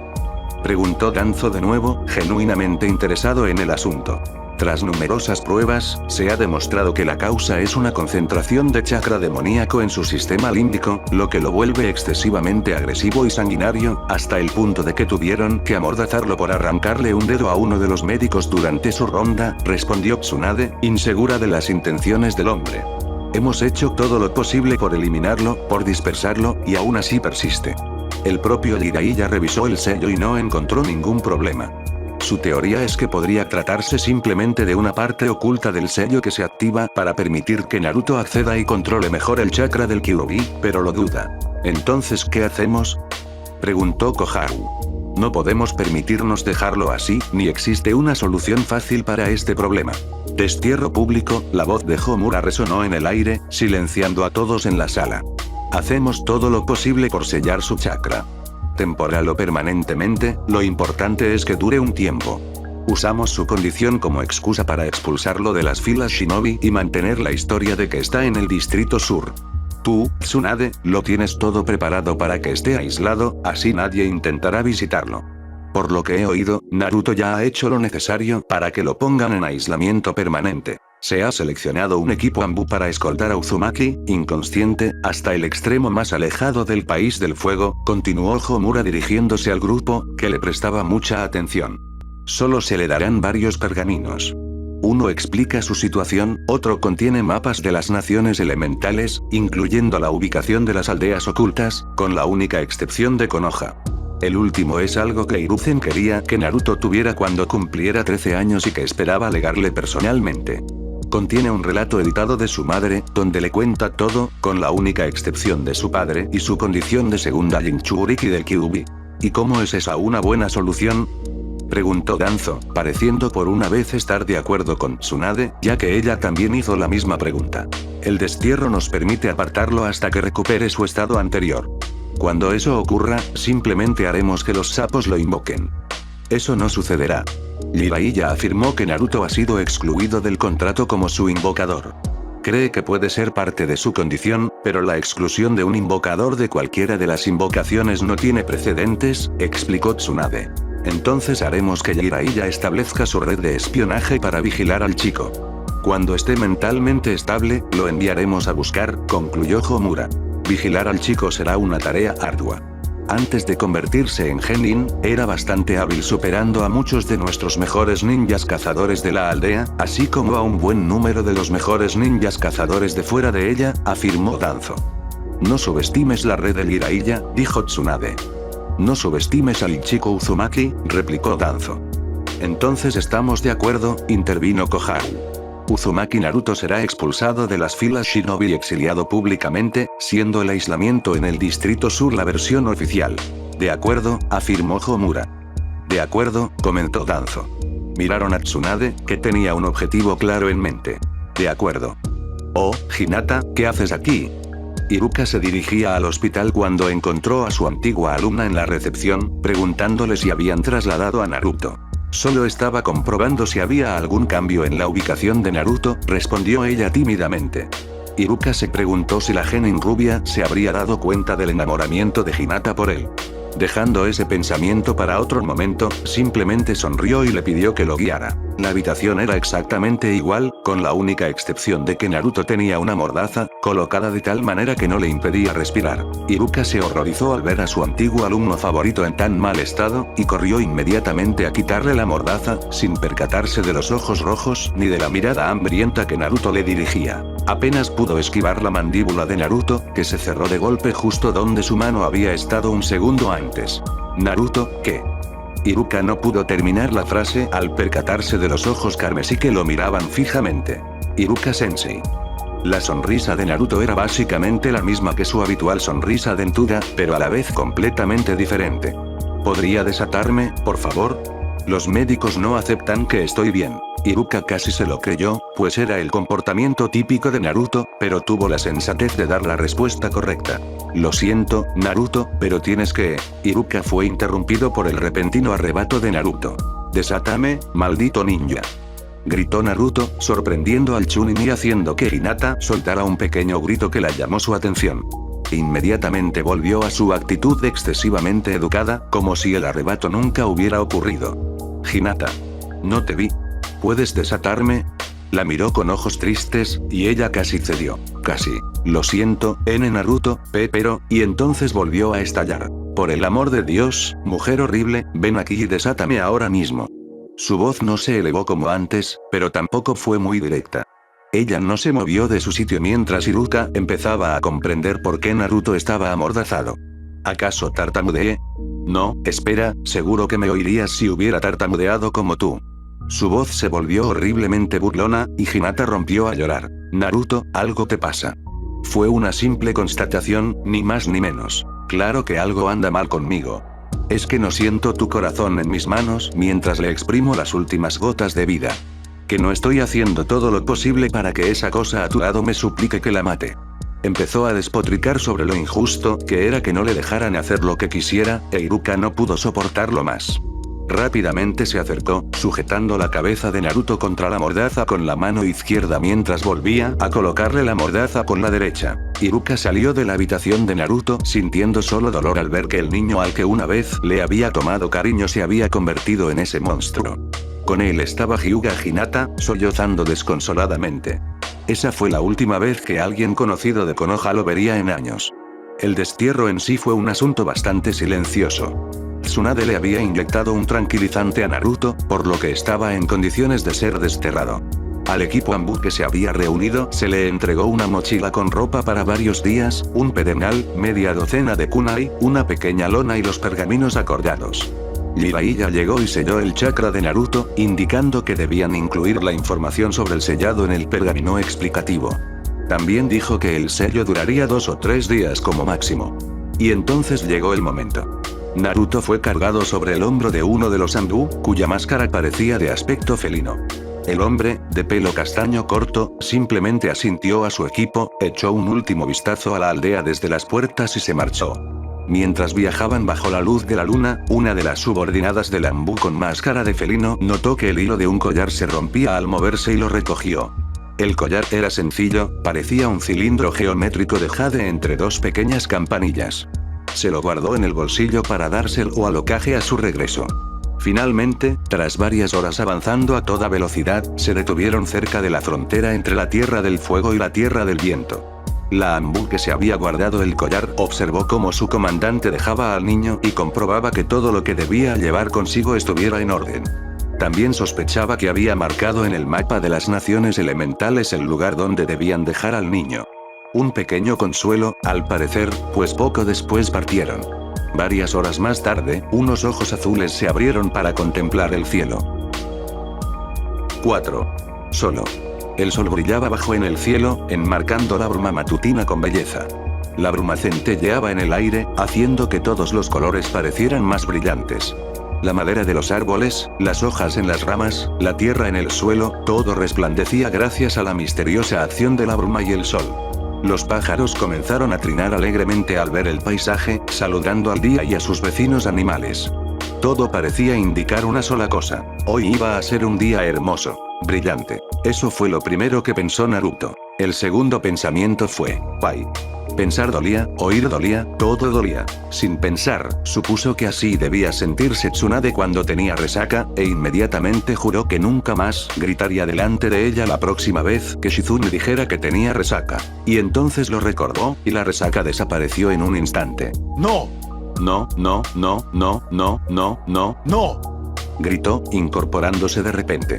preguntó Danzo de nuevo, genuinamente interesado en el asunto. Tras numerosas pruebas, se ha demostrado que la causa es una concentración de chakra demoníaco en su sistema límbico, lo que lo vuelve excesivamente agresivo y sanguinario, hasta el punto de que tuvieron que amordazarlo por arrancarle un dedo a uno de los médicos durante su ronda, respondió Tsunade, insegura de las intenciones del hombre. Hemos hecho todo lo posible por eliminarlo, por dispersarlo, y aún así persiste. El propio Jiraiya revisó el sello y no encontró ningún problema. Su teoría es que podría tratarse simplemente de una parte oculta del sello que se activa para permitir que Naruto acceda y controle mejor el chakra del Kyuubi, pero lo duda. ¿Entonces qué hacemos?, preguntó Koharu. No podemos permitirnos dejarlo así, ni existe una solución fácil para este problema. Destierro público, la voz de Homura resonó en el aire, silenciando a todos en la sala. Hacemos todo lo posible por sellar su chakra. Temporal o permanentemente, lo importante es que dure un tiempo. Usamos su condición como excusa para expulsarlo de las filas shinobi y mantener la historia de que está en el distrito sur. Tú, Tsunade, lo tienes todo preparado para que esté aislado, así nadie intentará visitarlo. Por lo que he oído, Naruto ya ha hecho lo necesario para que lo pongan en aislamiento permanente. Se ha seleccionado un equipo Anbu para escoltar a Uzumaki, inconsciente, hasta el extremo más alejado del país del fuego, continuó Homura dirigiéndose al grupo, que le prestaba mucha atención. Solo se le darán varios pergaminos. Uno explica su situación, otro contiene mapas de las naciones elementales, incluyendo la ubicación de las aldeas ocultas, con la única excepción de Konoha. El último es algo que Hiruzen quería que Naruto tuviera cuando cumpliera 13 años y que esperaba legarle personalmente. Contiene un relato editado de su madre, donde le cuenta todo, con la única excepción de su padre y su condición de segunda Jinchuriki del Kyuubi. ¿Y cómo es esa una buena solución?, preguntó Danzo, pareciendo por una vez estar de acuerdo con Tsunade, ya que ella también hizo la misma pregunta. El destierro nos permite apartarlo hasta que recupere su estado anterior. Cuando eso ocurra, simplemente haremos que los sapos lo invoquen. Eso no sucederá. Jiraiya afirmó que Naruto ha sido excluido del contrato como su invocador. Cree que puede ser parte de su condición, pero la exclusión de un invocador de cualquiera de las invocaciones no tiene precedentes, explicó Tsunade. Entonces haremos que Jiraiya establezca su red de espionaje para vigilar al chico. Cuando esté mentalmente estable, lo enviaremos a buscar, concluyó Homura. Vigilar al chico será una tarea ardua. Antes de convertirse en genin, era bastante hábil superando a muchos de nuestros mejores ninjas cazadores de la aldea, así como a un buen número de los mejores ninjas cazadores de fuera de ella, afirmó Danzo. No subestimes la red de Jiraiya, dijo Tsunade. No subestimes al chico Uzumaki, replicó Danzo. Entonces estamos de acuerdo, intervino Koharu. Uzumaki Naruto será expulsado de las filas Shinobi y exiliado públicamente, siendo el aislamiento en el Distrito Sur la versión oficial. De acuerdo, afirmó Homura. De acuerdo, comentó Danzo. Miraron a Tsunade, que tenía un objetivo claro en mente. De acuerdo. Oh, Hinata, ¿qué haces aquí? Iruka se dirigía al hospital cuando encontró a su antigua alumna en la recepción, preguntándole si habían trasladado a Naruto. Solo estaba comprobando si había algún cambio en la ubicación de Naruto, respondió ella tímidamente. Iruka se preguntó si la genin rubia se habría dado cuenta del enamoramiento de Hinata por él. Dejando ese pensamiento para otro momento, simplemente sonrió y le pidió que lo guiara. La habitación era exactamente igual, con la única excepción de que Naruto tenía una mordaza, colocada de tal manera que no le impedía respirar. Iruka se horrorizó al ver a su antiguo alumno favorito en tan mal estado, y corrió inmediatamente a quitarle la mordaza, sin percatarse de los ojos rojos ni de la mirada hambrienta que Naruto le dirigía. Apenas pudo esquivar la mandíbula de Naruto, que se cerró de golpe justo donde su mano había estado un segundo antes. Naruto, ¿qué? Iruka no pudo terminar la frase al percatarse de los ojos carmesí que lo miraban fijamente. Iruka-sensei. La sonrisa de Naruto era básicamente la misma que su habitual sonrisa dentuda, pero a la vez completamente diferente. ¿Podría desatarme, por favor? Los médicos no aceptan que estoy bien. Iruka casi se lo creyó, pues era el comportamiento típico de Naruto, pero tuvo la sensatez de dar la respuesta correcta. Lo siento, Naruto, pero tienes que... Iruka fue interrumpido por el repentino arrebato de Naruto. Desátame, maldito ninja. Gritó Naruto, sorprendiendo al Chunin y haciendo que Hinata soltara un pequeño grito que la llamó su atención. Inmediatamente volvió a su actitud excesivamente educada, como si el arrebato nunca hubiera ocurrido. Hinata. No te vi. ¿Puedes desatarme? La miró con ojos tristes, y ella casi cedió. Casi. Lo siento, Naruto, pero, y entonces volvió a estallar. Por el amor de Dios, mujer horrible, ven aquí y desátame ahora mismo. Su voz no se elevó como antes, pero tampoco fue muy directa. Ella no se movió de su sitio mientras Iruka empezaba a comprender por qué Naruto estaba amordazado. ¿Acaso tartamudeé? No, espera, seguro que me oirías si hubiera tartamudeado como tú. Su voz se volvió horriblemente burlona, y Hinata rompió a llorar. Naruto, algo te pasa. Fue una simple constatación, ni más ni menos. Claro que algo anda mal conmigo. Es que no siento tu corazón en mis manos mientras le exprimo las últimas gotas de vida. Que no estoy haciendo todo lo posible para que esa cosa a tu lado me suplique que la mate. Empezó a despotricar sobre lo injusto que era que no le dejaran hacer lo que quisiera, e Iruka no pudo soportarlo más. Rápidamente se acercó, sujetando la cabeza de Naruto contra la mordaza con la mano izquierda mientras volvía a colocarle la mordaza con la derecha. Iruka salió de la habitación de Naruto sintiendo solo dolor al ver que el niño al que una vez le había tomado cariño se había convertido en ese monstruo. Con él estaba Hyuga Hinata, sollozando desconsoladamente. Esa fue la última vez que alguien conocido de Konoha lo vería en años. El destierro en sí fue un asunto bastante silencioso. Tsunade le había inyectado un tranquilizante a Naruto, por lo que estaba en condiciones de ser desterrado. Al equipo Anbu que se había reunido se le entregó una mochila con ropa para varios días, un pedernal, media docena de kunai, una pequeña lona y los pergaminos acordados. Jiraiya llegó y selló el chakra de Naruto, indicando que debían incluir la información sobre el sellado en el pergamino explicativo. También dijo que el sello duraría 2 o 3 días como máximo. Y entonces llegó el momento. Naruto fue cargado sobre el hombro de uno de los Anbu, cuya máscara parecía de aspecto felino. El hombre, de pelo castaño corto, simplemente asintió a su equipo, echó un último vistazo a la aldea desde las puertas y se marchó. Mientras viajaban bajo la luz de la luna, una de las subordinadas del Anbu con máscara de felino notó que el hilo de un collar se rompía al moverse y lo recogió. El collar era sencillo, parecía un cilindro geométrico de jade entre 2 pequeñas campanillas. Se lo guardó en el bolsillo para dárselo al ocaje a su regreso. Finalmente, tras varias horas avanzando a toda velocidad, se detuvieron cerca de la frontera entre la Tierra del Fuego y la Tierra del Viento. La Anbu que se había guardado el collar observó cómo su comandante dejaba al niño y comprobaba que todo lo que debía llevar consigo estuviera en orden. También sospechaba que había marcado en el mapa de las naciones elementales el lugar donde debían dejar al niño. Un pequeño consuelo, al parecer, pues poco después partieron. Varias horas más tarde, unos ojos azules se abrieron para contemplar el cielo. 4. Solo. El sol brillaba bajo en el cielo, enmarcando la bruma matutina con belleza. La bruma centelleaba en el aire, haciendo que todos los colores parecieran más brillantes. La madera de los árboles, las hojas en las ramas, la tierra en el suelo, todo resplandecía gracias a la misteriosa acción de la bruma y el sol. Los pájaros comenzaron a trinar alegremente al ver el paisaje, saludando al día y a sus vecinos animales. Todo parecía indicar una sola cosa: hoy iba a ser un día hermoso, brillante. Eso fue lo primero que pensó Naruto. El segundo pensamiento fue: ¡ay! Pensar dolía, oír dolía, todo dolía. Sin pensar, supuso que así debía sentirse Tsunade cuando tenía resaca, e inmediatamente juró que nunca más gritaría delante de ella la próxima vez que Shizune dijera que tenía resaca. Y entonces lo recordó, y la resaca desapareció en un instante. ¡No! No, no, no, no, no, no, no, ¡No! gritó, incorporándose de repente.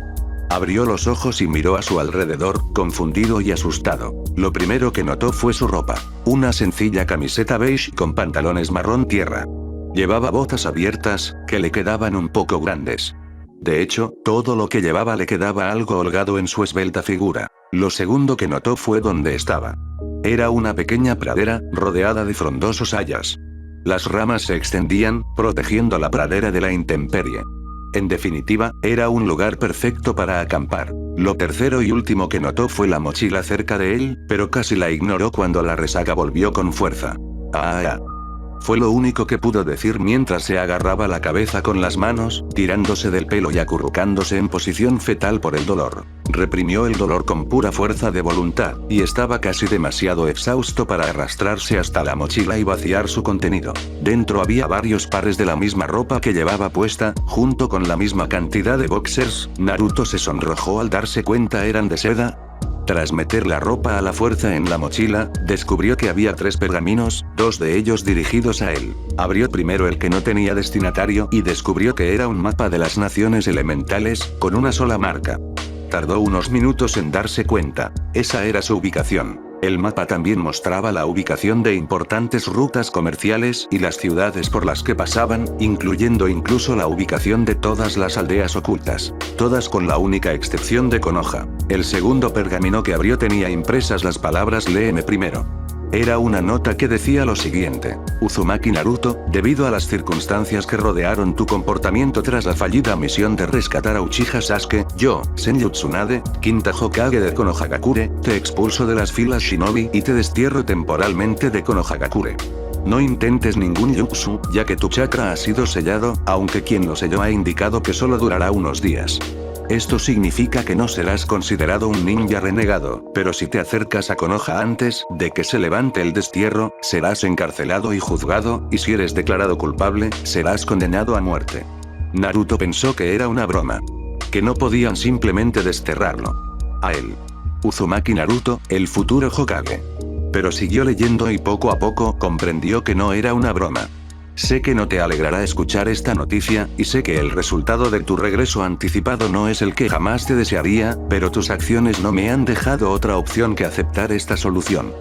Abrió los ojos y miró a su alrededor, confundido y asustado. Lo primero que notó fue su ropa. Una sencilla camiseta beige con pantalones marrón tierra. Llevaba botas abiertas, que le quedaban un poco grandes. De hecho, todo lo que llevaba le quedaba algo holgado en su esbelta figura. Lo segundo que notó fue dónde estaba. Era una pequeña pradera, rodeada de frondosos hayas. Las ramas se extendían, protegiendo la pradera de la intemperie. En definitiva, era un lugar perfecto para acampar. Lo tercero y último que notó fue la mochila cerca de él, pero casi la ignoró cuando la resaca volvió con fuerza. Fue lo único que pudo decir mientras se agarraba la cabeza con las manos, tirándose del pelo y acurrucándose en posición fetal por el dolor. Reprimió el dolor con pura fuerza de voluntad, y estaba casi demasiado exhausto para arrastrarse hasta la mochila y vaciar su contenido. Dentro había varios pares de la misma ropa que llevaba puesta, junto con la misma cantidad de boxers. Naruto se sonrojó al darse cuenta eran de seda. Tras meter la ropa a la fuerza en la mochila, descubrió que había 3 pergaminos, 2 de ellos dirigidos a él. Abrió primero el que no tenía destinatario y descubrió que era un mapa de las naciones elementales, con una sola marca. Tardó unos minutos en darse cuenta. Esa era su ubicación. El mapa también mostraba la ubicación de importantes rutas comerciales y las ciudades por las que pasaban, incluyendo incluso la ubicación de todas las aldeas ocultas. Todas con la única excepción de Konoha. El segundo pergamino que abrió tenía impresas las palabras "léeme primero". Era una nota que decía lo siguiente: Uzumaki Naruto, debido a las circunstancias que rodearon tu comportamiento tras la fallida misión de rescatar a Uchiha Sasuke, yo, Senju Tsunade, quinta Hokage de Konohagakure, te expulso de las filas Shinobi y te destierro temporalmente de Konohagakure. No intentes ningún jutsu, ya que tu chakra ha sido sellado, aunque quien lo selló ha indicado que solo durará unos días. Esto significa que no serás considerado un ninja renegado, pero si te acercas a Konoha antes de que se levante el destierro, serás encarcelado y juzgado, y si eres declarado culpable, serás condenado a muerte. Naruto pensó que era una broma. Que no podían simplemente desterrarlo. A él. Uzumaki Naruto, el futuro Hokage. Pero siguió leyendo y poco a poco comprendió que no era una broma. Sé que no te alegrará escuchar esta noticia, y sé que el resultado de tu regreso anticipado no es el que jamás te desearía, pero tus acciones no me han dejado otra opción que aceptar esta solución.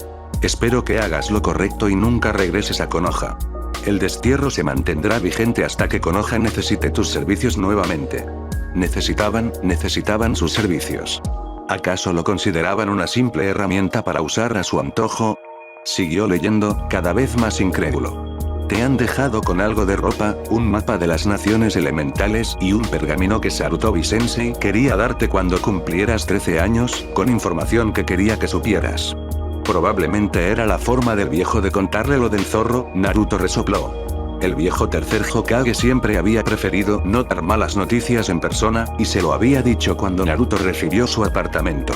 Espero que hagas lo correcto y nunca regreses a Konoha. El destierro se mantendrá vigente hasta que Konoha necesite tus servicios nuevamente. Necesitaban sus servicios. ¿Acaso lo consideraban una simple herramienta para usar a su antojo? Siguió leyendo, cada vez más incrédulo. Te han dejado con algo de ropa, un mapa de las naciones elementales y un pergamino que Sarutobi Sensei quería darte cuando cumplieras 13 años, con información que quería que supieras. Probablemente era la forma del viejo de contarle lo del zorro. Naruto resopló. El viejo tercer Hokage siempre había preferido no dar malas noticias en persona, y se lo había dicho cuando Naruto recibió su apartamento.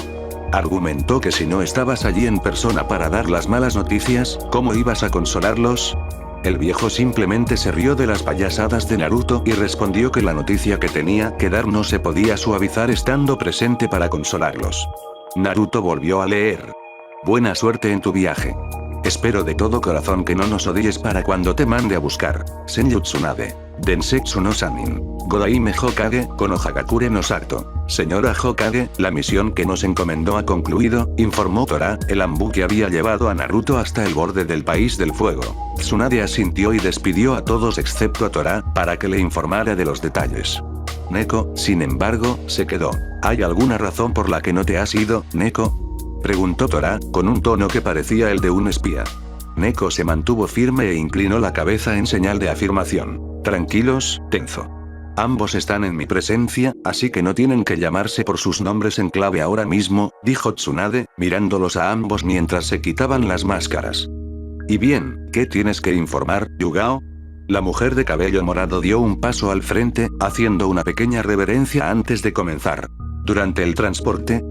Argumentó que si no estabas allí en persona para dar las malas noticias, ¿cómo ibas a consolarlos? El viejo simplemente se rió de las payasadas de Naruto y respondió que la noticia que tenía que dar no se podía suavizar estando presente para consolarlos. Naruto volvió a leer. Buena suerte en tu viaje. Espero de todo corazón que no nos odies para cuando te mande a buscar. Senju Tsunade. Densetsu no Sanin. Godaime Hokage, Konohagakure no Sato. Señora Hokage, la misión que nos encomendó ha concluido, informó Tora, el Anbu que había llevado a Naruto hasta el borde del país del fuego. Tsunade asintió y despidió a todos excepto a Tora, para que le informara de los detalles. Neko, sin embargo, se quedó. ¿Hay alguna razón por la que no te has ido, Neko? Preguntó Tora, con un tono que parecía el de un espía. Neko se mantuvo firme e inclinó la cabeza en señal de afirmación. Tranquilos, Tenzo. Ambos están en mi presencia, así que no tienen que llamarse por sus nombres en clave ahora mismo, dijo Tsunade, mirándolos a ambos mientras se quitaban las máscaras. Y bien, ¿qué tienes que informar, Yugao? La mujer de cabello morado dio un paso al frente, haciendo una pequeña reverencia antes de comenzar. Durante el transporte,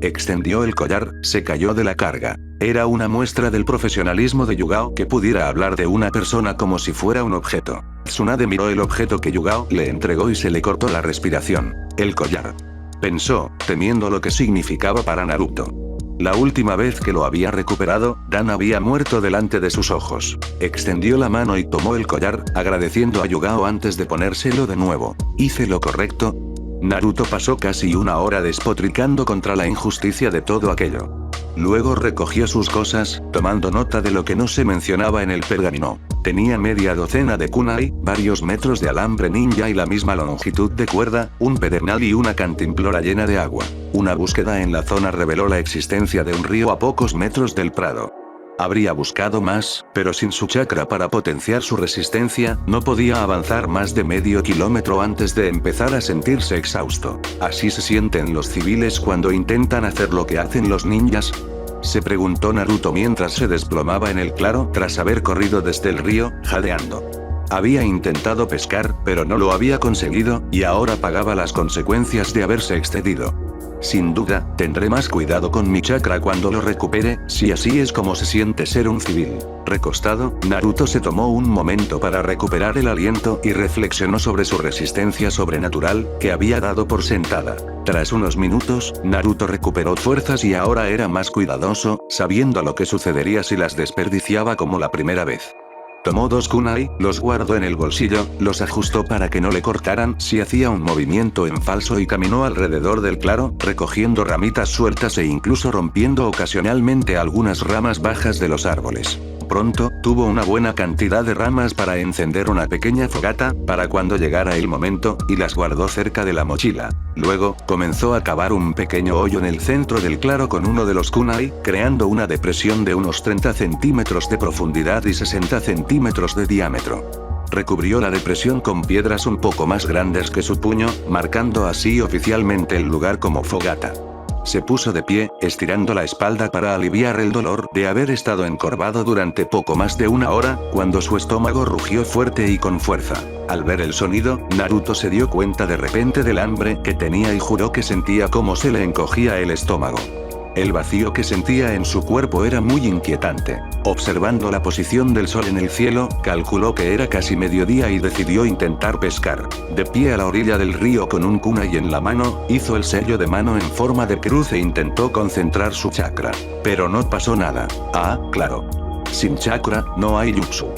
extendió el collar, se cayó de la carga. Era una muestra del profesionalismo de Yugao que pudiera hablar de una persona como si fuera un objeto. Tsunade miró el objeto que Yugao le entregó y se le cortó la respiración. El collar. Pensó, temiendo lo que significaba para Naruto. La última vez que lo había recuperado, Dan había muerto delante de sus ojos. Extendió la mano y tomó el collar, agradeciendo a Yugao antes de ponérselo de nuevo. ¿Hice lo correcto? Naruto pasó casi una hora despotricando contra la injusticia de todo aquello. Luego recogió sus cosas, tomando nota de lo que no se mencionaba en el pergamino. Tenía media docena de kunai, varios metros de alambre ninja y la misma longitud de cuerda, un pedernal y una cantimplora llena de agua. Una búsqueda en la zona reveló la existencia de un río a pocos metros del prado. Habría buscado más, pero sin su chakra para potenciar su resistencia, no podía avanzar más de medio kilómetro antes de empezar a sentirse exhausto. ¿Así se sienten los civiles cuando intentan hacer lo que hacen los ninjas? Se preguntó Naruto mientras se desplomaba en el claro tras haber corrido desde el río, jadeando. Había intentado pescar, pero no lo había conseguido, y ahora pagaba las consecuencias de haberse excedido. Sin duda, tendré más cuidado con mi chakra cuando lo recupere, si así es como se siente ser un civil. Recostado, Naruto se tomó un momento para recuperar el aliento y reflexionó sobre su resistencia sobrenatural, que había dado por sentada. Tras unos minutos, Naruto recuperó fuerzas y ahora era más cuidadoso, sabiendo lo que sucedería si las desperdiciaba como la primera vez. Tomó 2 kunai, los guardó en el bolsillo, los ajustó para que no le cortaran si hacía un movimiento en falso y caminó alrededor del claro, recogiendo ramitas sueltas e incluso rompiendo ocasionalmente algunas ramas bajas de los árboles. Pronto, tuvo una buena cantidad de ramas para encender una pequeña fogata, para cuando llegara el momento, y las guardó cerca de la mochila. Luego, comenzó a cavar un pequeño hoyo en el centro del claro con uno de los kunai, creando una depresión de unos 30 centímetros de profundidad y 60 centímetros de diámetro. Recubrió la depresión con piedras un poco más grandes que su puño, marcando así oficialmente el lugar como fogata. Se puso de pie, estirando la espalda para aliviar el dolor de haber estado encorvado durante poco más de una hora, cuando su estómago rugió fuerte y con fuerza. Al ver el sonido, Naruto se dio cuenta de repente del hambre que tenía y juró que sentía cómo se le encogía el estómago. El vacío que sentía en su cuerpo era muy inquietante. Observando la posición del sol en el cielo, calculó que era casi mediodía y decidió intentar pescar. De pie a la orilla del río con un kunai en la mano, hizo el sello de mano en forma de cruz e intentó concentrar su chakra. Pero no pasó nada. Ah, claro. Sin chakra, no hay jutsu.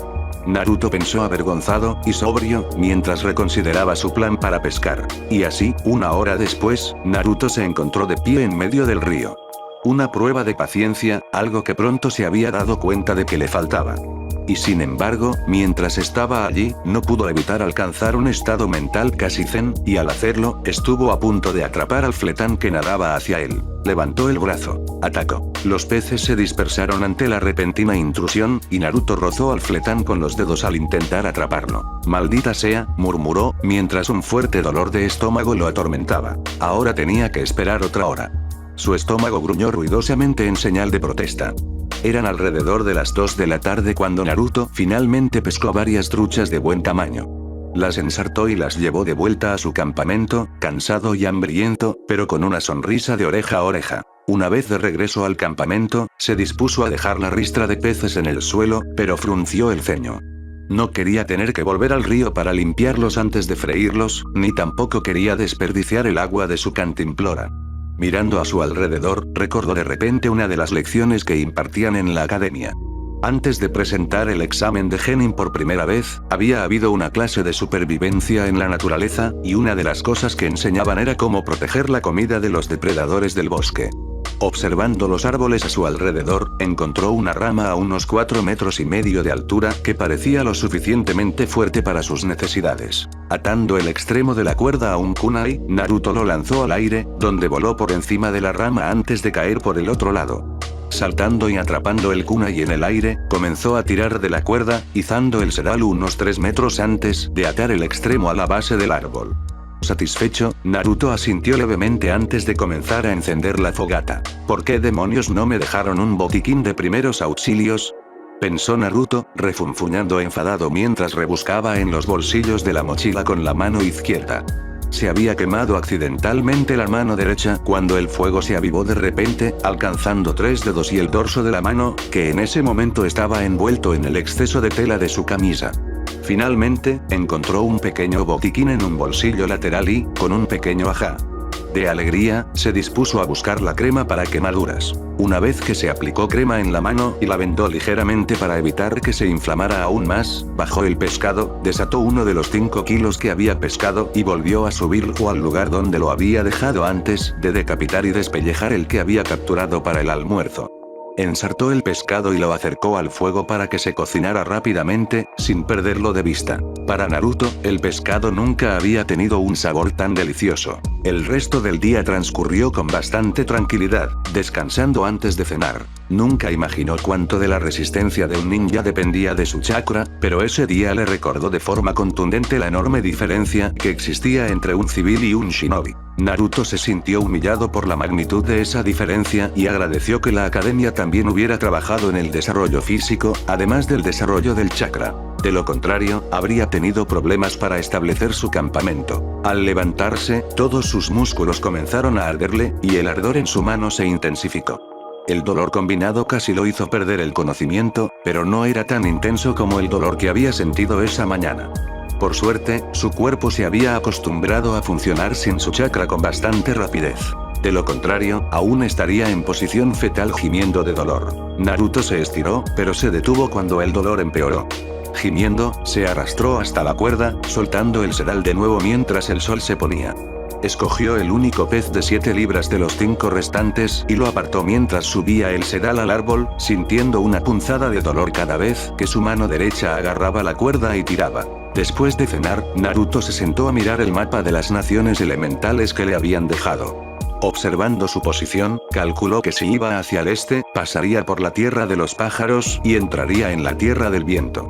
Naruto pensó avergonzado y sobrio, mientras reconsideraba su plan para pescar. Y así, una hora después, Naruto se encontró de pie en medio del río. Una prueba de paciencia, algo que pronto se había dado cuenta de que le faltaba. Y sin embargo, mientras estaba allí, no pudo evitar alcanzar un estado mental casi zen, y al hacerlo, estuvo a punto de atrapar al fletán que nadaba hacia él. Levantó el brazo. Atacó. Los peces se dispersaron ante la repentina intrusión, y Naruto rozó al fletán con los dedos al intentar atraparlo. «Maldita sea», murmuró, mientras un fuerte dolor de estómago lo atormentaba. Ahora tenía que esperar otra hora. Su estómago gruñó ruidosamente en señal de protesta. Eran alrededor de las 2 de la tarde cuando Naruto finalmente pescó varias truchas de buen tamaño. Las ensartó y las llevó de vuelta a su campamento, cansado y hambriento, pero con una sonrisa de oreja a oreja. Una vez de regreso al campamento, se dispuso a dejar la ristra de peces en el suelo, pero frunció el ceño. No quería tener que volver al río para limpiarlos antes de freírlos, ni tampoco quería desperdiciar el agua de su cantimplora. Mirando a su alrededor, recordó de repente una de las lecciones que impartían en la academia. Antes de presentar el examen de Genin por primera vez, había habido una clase de supervivencia en la naturaleza, y una de las cosas que enseñaban era cómo proteger la comida de los depredadores del bosque. Observando los árboles a su alrededor, encontró una rama a unos 4,5 metros de altura que parecía lo suficientemente fuerte para sus necesidades. Atando el extremo de la cuerda a un kunai, Naruto lo lanzó al aire, donde voló por encima de la rama antes de caer por el otro lado. Saltando y atrapando el kunai en el aire, comenzó a tirar de la cuerda, izando el sedal unos 3 metros antes de atar el extremo a la base del árbol. Satisfecho, Naruto asintió levemente antes de comenzar a encender la fogata. ¿Por qué demonios no me dejaron un botiquín de primeros auxilios?, pensó Naruto, refunfuñando enfadado mientras rebuscaba en los bolsillos de la mochila con la mano izquierda. Se había quemado accidentalmente la mano derecha cuando el fuego se avivó de repente, alcanzando 3 dedos y el dorso de la mano, que en ese momento estaba envuelto en el exceso de tela de su camisa. Finalmente, encontró un pequeño botiquín en un bolsillo lateral y, con un pequeño ajá de alegría, se dispuso a buscar la crema para quemaduras. Una vez que se aplicó crema en la mano y la vendó ligeramente para evitar que se inflamara aún más, bajó el pescado, desató uno de los 5 kilos que había pescado y volvió a subirlo al lugar donde lo había dejado antes de decapitar y despellejar el que había capturado para el almuerzo. Ensartó el pescado y lo acercó al fuego para que se cocinara rápidamente, sin perderlo de vista. Para Naruto, el pescado nunca había tenido un sabor tan delicioso. El resto del día transcurrió con bastante tranquilidad, descansando antes de cenar. Nunca imaginó cuánto de la resistencia de un ninja dependía de su chakra, pero ese día le recordó de forma contundente la enorme diferencia que existía entre un civil y un shinobi. Naruto se sintió humillado por la magnitud de esa diferencia y agradeció que la academia también hubiera trabajado en el desarrollo físico, además del desarrollo del chakra. De lo contrario, habría tenido problemas para establecer su campamento. Al levantarse, todos sus músculos comenzaron a arderle, y el ardor en su mano se intensificó. El dolor combinado casi lo hizo perder el conocimiento, pero no era tan intenso como el dolor que había sentido esa mañana. Por suerte, su cuerpo se había acostumbrado a funcionar sin su chakra con bastante rapidez. De lo contrario, aún estaría en posición fetal gimiendo de dolor. Naruto se estiró, pero se detuvo cuando el dolor empeoró. Gimiendo, se arrastró hasta la cuerda, soltando el sedal de nuevo mientras el sol se ponía. Escogió el único pez de 7 libras de los 5 restantes y lo apartó mientras subía el sedal al árbol, sintiendo una punzada de dolor cada vez que su mano derecha agarraba la cuerda y tiraba. Después de cenar, Naruto se sentó a mirar el mapa de las naciones elementales que le habían dejado. Observando su posición, calculó que si iba hacia el este, pasaría por la tierra de los pájaros y entraría en la tierra del viento.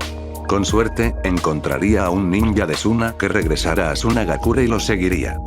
Con suerte, encontraría a un ninja de Suna que regresara a Sunagakure y lo seguiría.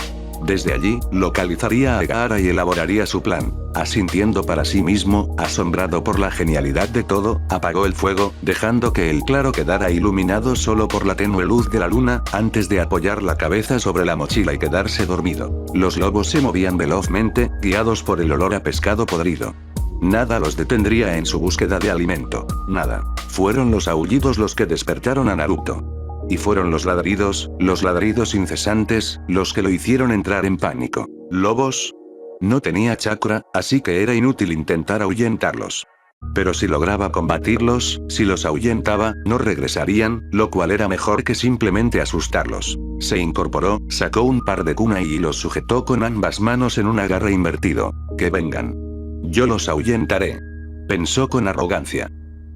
Desde allí, localizaría a Gaara y elaboraría su plan. Asintiendo para sí mismo, asombrado por la genialidad de todo, apagó el fuego, dejando que el claro quedara iluminado solo por la tenue luz de la luna, antes de apoyar la cabeza sobre la mochila y quedarse dormido. Los lobos se movían velozmente, guiados por el olor a pescado podrido. Nada los detendría en su búsqueda de alimento. Nada. Fueron los aullidos los que despertaron a Naruto. Y fueron los ladridos incesantes, los que lo hicieron entrar en pánico. ¿Lobos? No tenía chakra, así que era inútil intentar ahuyentarlos. Pero si lograba combatirlos, si los ahuyentaba, no regresarían, lo cual era mejor que simplemente asustarlos. Se incorporó, sacó un par de kunai y los sujetó con ambas manos en un agarre invertido. Que vengan. Yo los ahuyentaré. Pensó con arrogancia.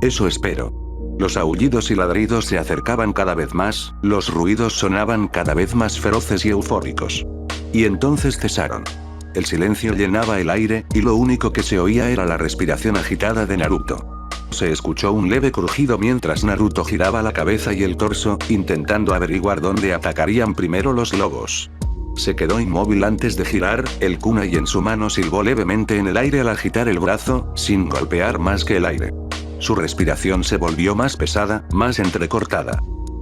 Eso espero. Los aullidos y ladridos se acercaban cada vez más, los ruidos sonaban cada vez más feroces y eufóricos. Y entonces cesaron. El silencio llenaba el aire, y lo único que se oía era la respiración agitada de Naruto. Se escuchó un leve crujido mientras Naruto giraba la cabeza y el torso, intentando averiguar dónde atacarían primero los lobos. Se quedó inmóvil antes de girar, el kunai en su mano silbó levemente en el aire al agitar el brazo, sin golpear más que el aire. Su respiración se volvió más pesada, más entrecortada.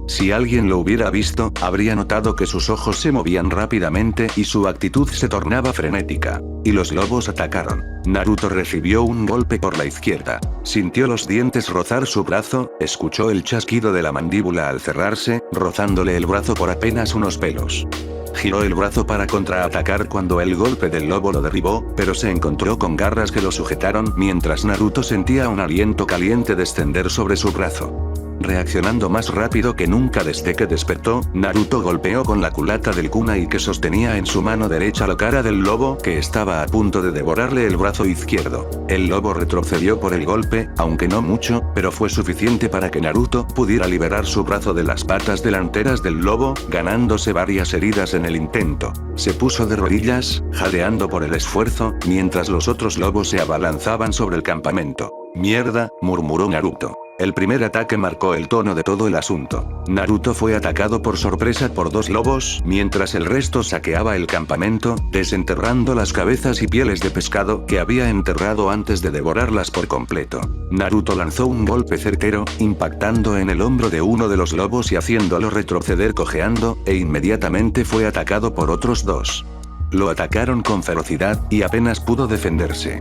Si alguien lo hubiera visto, habría notado que sus ojos se movían rápidamente y su actitud se tornaba frenética. Y los lobos atacaron. Naruto recibió un golpe por la izquierda. Sintió los dientes rozar su brazo, escuchó el chasquido de la mandíbula al cerrarse, rozándole el brazo por apenas unos pelos. Giró el brazo para contraatacar cuando el golpe del lobo lo derribó, pero se encontró con garras que lo sujetaron mientras Naruto sentía un aliento caliente descender sobre su brazo. Reaccionando más rápido que nunca desde que despertó, Naruto golpeó con la culata del kunai que sostenía en su mano derecha la cara del lobo que estaba a punto de devorarle el brazo izquierdo. El lobo retrocedió por el golpe, aunque no mucho, pero fue suficiente para que Naruto pudiera liberar su brazo de las patas delanteras del lobo, ganándose varias heridas en el intento. Se puso de rodillas, jadeando por el esfuerzo, mientras los otros lobos se abalanzaban sobre el campamento. «Mierda», murmuró Naruto. El primer ataque marcó el tono de todo el asunto. Naruto fue atacado por sorpresa por 2 lobos, mientras el resto saqueaba el campamento, desenterrando las cabezas y pieles de pescado que había enterrado antes de devorarlas por completo. Naruto lanzó un golpe certero, impactando en el hombro de uno de los lobos y haciéndolo retroceder cojeando, e inmediatamente fue atacado por otros 2. Lo atacaron con ferocidad, y apenas pudo defenderse.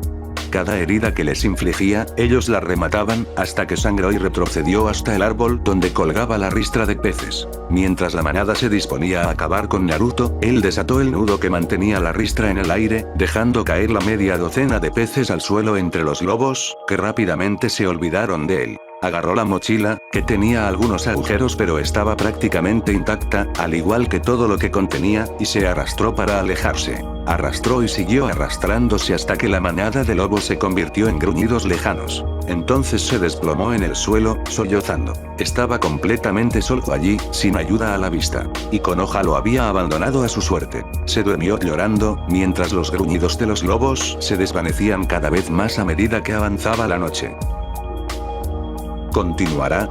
Cada herida que les infligía, ellos la remataban, hasta que sangró y retrocedió hasta el árbol donde colgaba la ristra de peces. Mientras la manada se disponía a acabar con Naruto, él desató el nudo que mantenía la ristra en el aire, dejando caer la media docena de peces al suelo entre los lobos, que rápidamente se olvidaron de él. Agarró la mochila, que tenía algunos agujeros pero estaba prácticamente intacta, al igual que todo lo que contenía, y se arrastró para alejarse. Arrastró y siguió arrastrándose hasta que la manada de lobos se convirtió en gruñidos lejanos. Entonces se desplomó en el suelo, sollozando. Estaba completamente solo allí, sin ayuda a la vista. Y Konoha lo había abandonado a su suerte. Se durmió llorando, mientras los gruñidos de los lobos se desvanecían cada vez más a medida que avanzaba la noche. Continuará.